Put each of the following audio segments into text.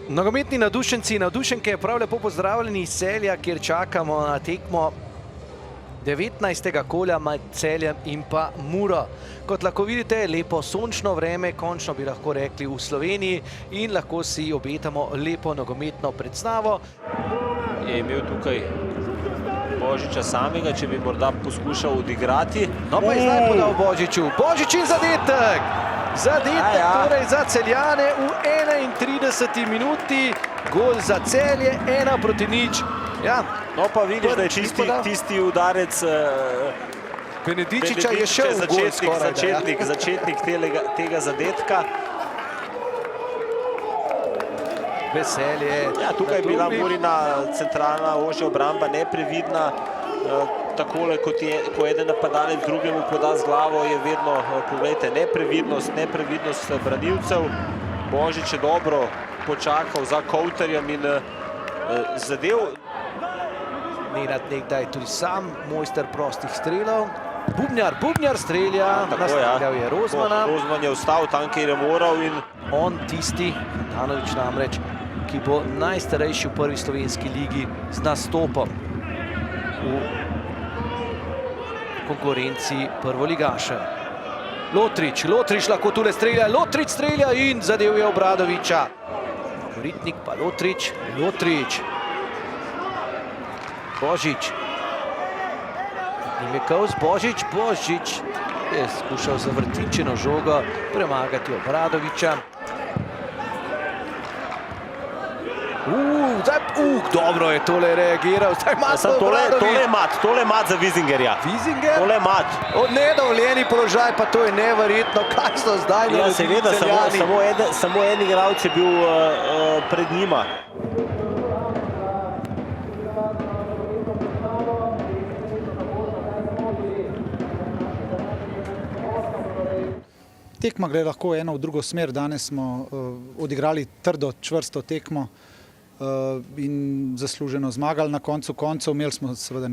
Nogometni navdušenci in navdušenke, prav lepo pozdravljeni iz Celja, kjer čakamo na tekmo 19. kola med Celjem in pa Muro. Kot lahko vidite, je lepo sončno vreme, končno bi lahko rekli v Sloveniji, in lahko si obetamo lepo nogometno predstavo. Je imel tukaj Božiča samega, če bi morda poskušal odigrati. No pa je zdaj podal Božiču. Božič in zadetek! Zadetek torej za Celjane v 31. minuti. Gol za Celje, 1-0. Ja. No pa vidiš, da je tisti udarec Benedičiča je šel v gol skoraj. Začetnik tega zadetka. Veselje. Ja, tukaj je bila Murina centralna ožja obramba neprevidna. Takole, ko eden napadalec drugemu poda z glavo, je vedno, pogledajte, neprevidnost branilcev. Božič je dobro počakal za Kovtarjem in zadev. Nenad nekdaj tudi sam mojster prostih strelov. Bubnjar strelja, nastreljal je Rozmana. Rozman je vstal tam, kjer je moral. On tisti, Danovič namreč, ki bo najstarejši v prvi slovenski ligi z nastopom v konkurenci prvoligašev. Lotrič lahko tule strelja, Lotrič strelja in zadev je Obradoviča. Koritnik pa Lotrič. Božič. Nimekovs, Božič je skušal za vrtinčeno žogo premagati Obradoviča. Dobro je tole reagiral. Tole je mat za Vizingerja. Vizinger? Tole je mat. Nedovoljeni položaj, pa to je neverjetno. Kaj so zdaj naredili Celjani? Samo en igralec je bil pred njima. Tekma gre lahko eno v drugo smer. Danes smo odigrali trdo, čvrsto tekmo in zasluženo zmagali na koncu koncev. Imeli smo seveda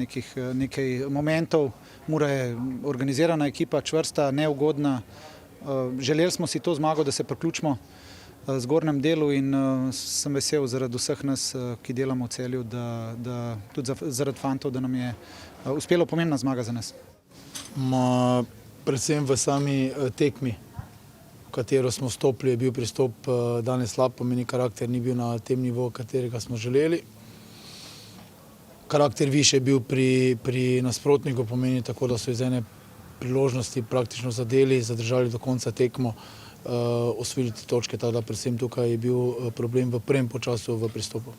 nekaj momentov. Mura je organizirana ekipa, čvrsta, neugodna. Želeli smo si to zmago, da se priključimo zgornjem delu, in sem vesel zaradi vseh nas, ki delamo v Celju, tudi zaradi fantov, da nam je uspelo pomembna zmaga za nas. Predvsem v sami tekmi, v katero smo vstopili, je bil pristop danes slab, pomeni karakter ni bil na tem nivoju, katerega smo želeli. Karakter više je bil pri nasprotniku, pomeni tako, da so iz ene priložnosti praktično zadržali do konca tekmo, osvojili točke, tako da predvsem tukaj je bil problem v prvem polčasu v pristopu.